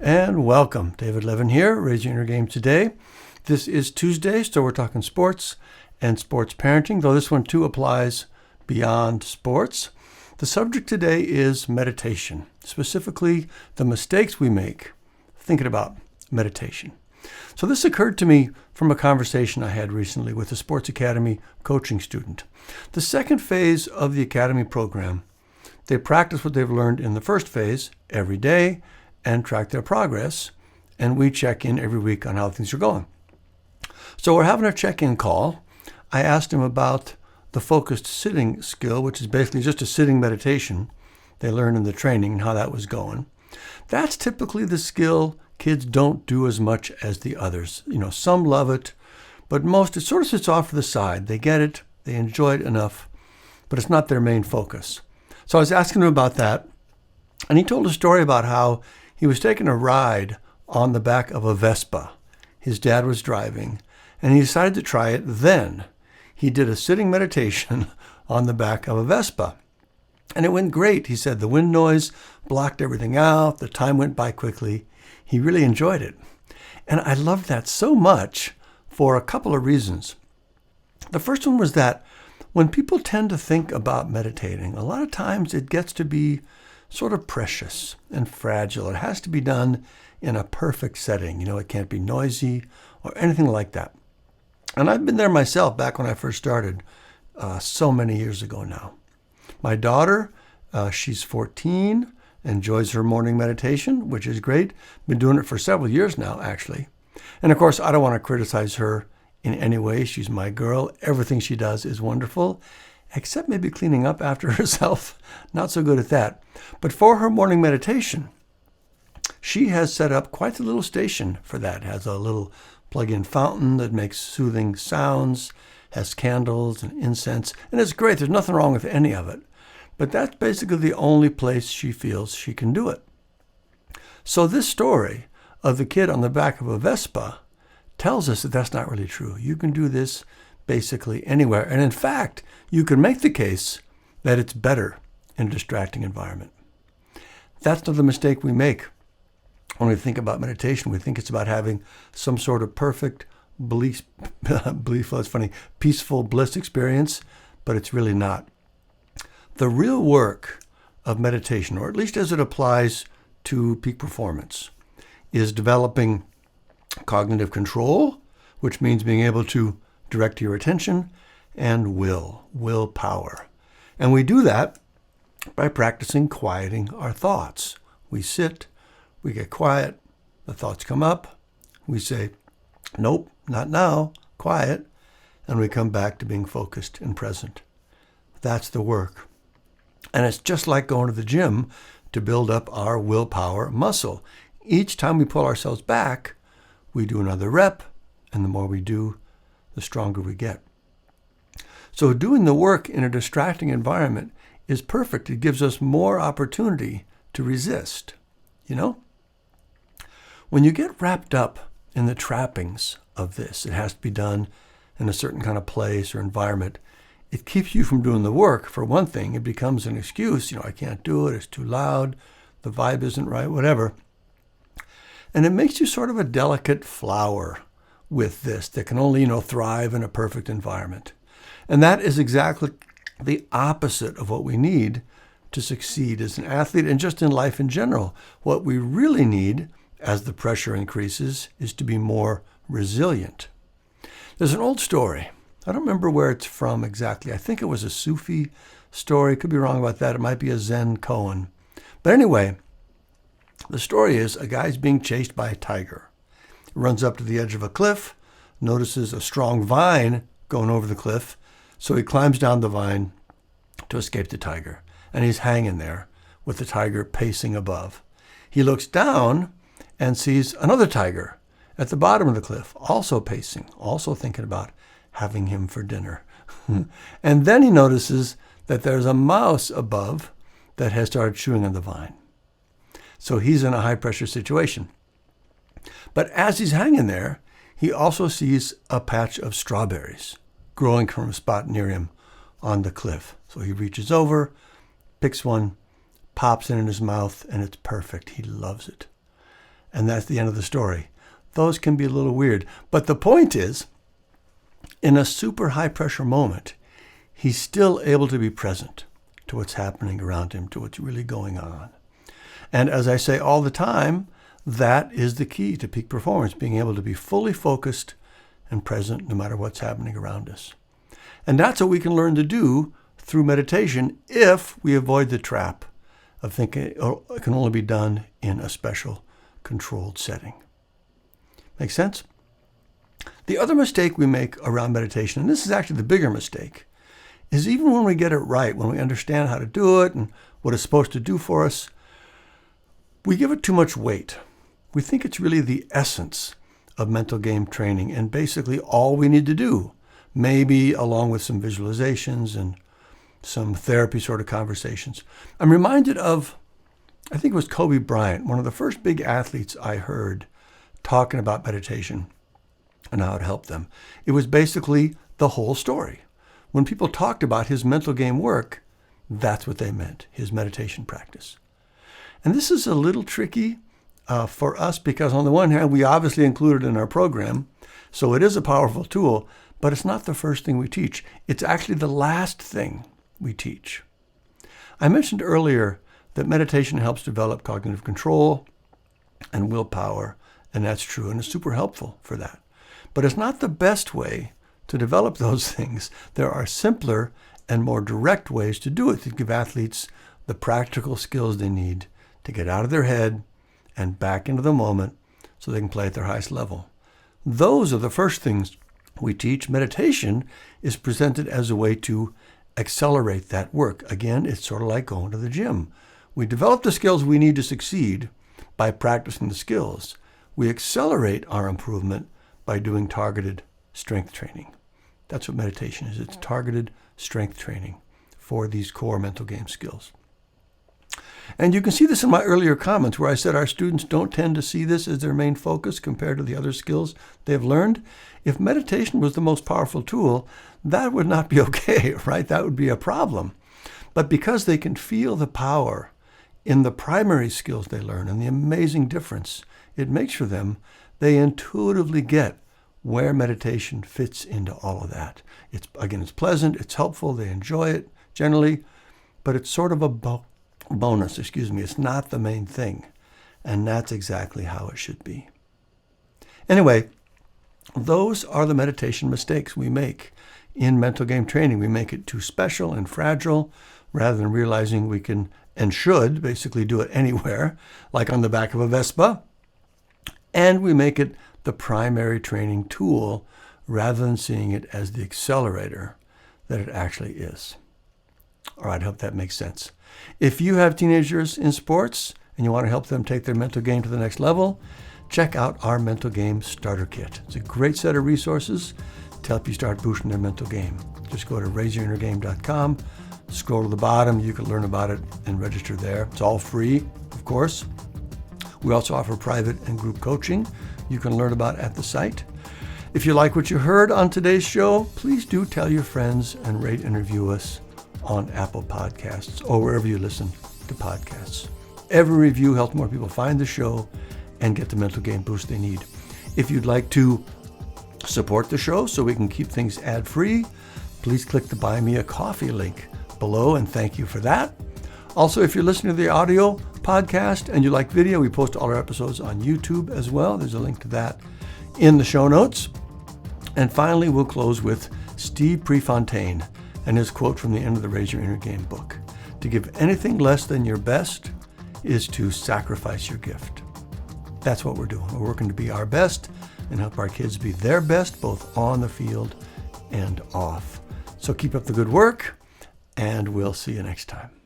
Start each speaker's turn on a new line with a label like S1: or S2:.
S1: And welcome. David Levin here, Raise Your Inner Game today. This is Tuesday, so we're talking sports and sports parenting, though this one too applies beyond sports. The subject today is meditation, specifically the mistakes we make thinking about meditation. So this occurred to me from a conversation I had recently with a Sports Academy coaching student. The second phase of the Academy program, they practice what they've learned in the first phase every day and track their progress, and we check in every week on how things are going. So we're having a check-in call. I asked him about the focused sitting skill, which is basically just a sitting meditation they learned in the training and how that was going. That's typically the skill kids don't do as much as the others. Some love it, but most, it sort of sits off to the side. They get it, they enjoy it enough, but it's not their main focus. So I was asking him about that, and he told a story about how he was taking a ride on the back of a Vespa. His dad was driving, and he decided to try it then. He did a sitting meditation on the back of a Vespa. And it went great. He said the wind noise blocked everything out. The time went by quickly. He really enjoyed it. And I loved that so much for a couple of reasons. The first one was that when people tend to think about meditating, a lot of times it gets to be sort of precious and fragile. It has to be done in a perfect setting. It can't be noisy or anything like that. And I've been there myself back when I first started so many years ago now. My daughter, she's 14, enjoys her morning meditation, which is great. Been doing it for several years now, actually. And of course, I don't want to criticize her in any way. She's my girl. Everything she does is wonderful, except maybe cleaning up after herself. Not so good at that. But for her morning meditation, she has set up quite a little station for that. It has a little plug-in fountain that makes soothing sounds, has candles and incense, and it's great. There's nothing wrong with any of it. But that's basically the only place she feels she can do it. So this story of the kid on the back of a Vespa tells us that that's not really true. You can do this basically anywhere. And in fact, you can make the case that it's better in a distracting environment. That's not the mistake we make when we think about meditation. We think it's about having some sort of perfect peaceful bliss experience, but it's really not. The real work of meditation, or at least as it applies to peak performance, is developing cognitive control, which means being able to direct your attention, and willpower. And we do that by practicing quieting our thoughts. We sit, we get quiet, the thoughts come up, we say, nope, not now, quiet, and we come back to being focused and present. That's the work. And it's just like going to the gym to build up our willpower muscle. Each time we pull ourselves back, we do another rep, and the more we do, the stronger we get. So doing the work in a distracting environment is perfect. It gives us more opportunity to resist. When you get wrapped up in the trappings of this, it has to be done in a certain kind of place or environment. It keeps you from doing the work. For one thing, it becomes an excuse. I can't do it. It's too loud. The vibe isn't right, whatever. And it makes you sort of a delicate flower with this that can only, thrive in a perfect environment. And that is exactly the opposite of what we need to succeed as an athlete and just in life in general. What we really need as the pressure increases is to be more resilient. There's an old story. I don't remember where it's from exactly. I think it was a Sufi story. Could be wrong about that. It might be a Zen koan. But anyway, the story is a guy's being chased by a tiger. He runs up to the edge of a cliff, notices a strong vine going over the cliff, so he climbs down the vine to escape the tiger. And he's hanging there with the tiger pacing above. He looks down and sees another tiger at the bottom of the cliff, also pacing, also thinking about having him for dinner. And then he notices that there's a mouse above that has started chewing on the vine. So he's in a high-pressure situation. But as he's hanging there, he also sees a patch of strawberries growing from a spot near him on the cliff. So he reaches over, picks one, pops it in his mouth, and it's perfect. He loves it. and that's the end of the story. Those can be a little weird. But the point is, in a super high pressure moment, he's still able to be present to what's happening around him, to what's really going on. And as I say all the time, that is the key to peak performance, being able to be fully focused and present no matter what's happening around us. And that's what we can learn to do through meditation if we avoid the trap of thinking it can only be done in a special controlled setting. Make sense? The other mistake we make around meditation, and this is actually the bigger mistake, is even when we get it right, when we understand how to do it and what it's supposed to do for us, we give it too much weight. We think it's really the essence of mental game training and basically all we need to do, maybe along with some visualizations and some therapy sort of conversations. I'm reminded of, I think it was Kobe Bryant, one of the first big athletes I heard talking about meditation and how it helped them. It was basically the whole story. When people talked about his mental game work, that's what they meant, his meditation practice. And this is a little tricky for us because on the one hand, we obviously include it in our program, so it is a powerful tool, but it's not the first thing we teach. It's actually the last thing we teach. I mentioned earlier that meditation helps develop cognitive control and willpower, and that's true, and it's super helpful for that. But it's not the best way to develop those things. There are simpler and more direct ways to do it to give athletes the practical skills they need to get out of their head and back into the moment so they can play at their highest level. Those are the first things we teach. Meditation is presented as a way to accelerate that work. Again, it's sort of like going to the gym. We develop the skills we need to succeed by practicing the skills. We accelerate our improvement by doing targeted strength training. That's what meditation is. It's targeted strength training for these core mental game skills. And you can see this in my earlier comments where I said our students don't tend to see this as their main focus compared to the other skills they've learned. If meditation was the most powerful tool, that would not be okay, right? That would be a problem. But because they can feel the power in the primary skills they learn and the amazing difference it makes for them, they intuitively get where meditation fits into all of that. It's pleasant, it's helpful, they enjoy it generally, but it's sort of a bonus, it's not the main thing. And that's exactly how it should be. Anyway, those are the meditation mistakes we make in mental game training. We make it too special and fragile rather than realizing we can and should basically do it anywhere, like on the back of a Vespa. And we make it the primary training tool rather than seeing it as the accelerator that it actually is. All right, I hope that makes sense. If you have teenagers in sports and you want to help them take their mental game to the next level, check out our Mental Game Starter Kit. It's a great set of resources to help you start boosting their mental game. Just go to raiseyourinnergame.com, scroll to the bottom, you can learn about it and register there. It's all free, of course. We also offer private and group coaching you can learn about at the site. If you like what you heard on today's show, please do tell your friends and rate and review us on Apple Podcasts or wherever you listen to podcasts. Every review helps more people find the show and get the mental game boost they need. If you'd like to support the show so we can keep things ad-free, please click the Buy Me a Coffee link below, and thank you for that. Also, if you're listening to the audio podcast and you like video, we post all our episodes on YouTube as well. There's a link to that in the show notes. And finally, we'll close with Steve Prefontaine and his quote from the end of the Raise Your Inner Game book. To give anything less than your best is to sacrifice your gift. That's what we're doing. We're working to be our best and help our kids be their best, both on the field and off. So keep up the good work, and we'll see you next time.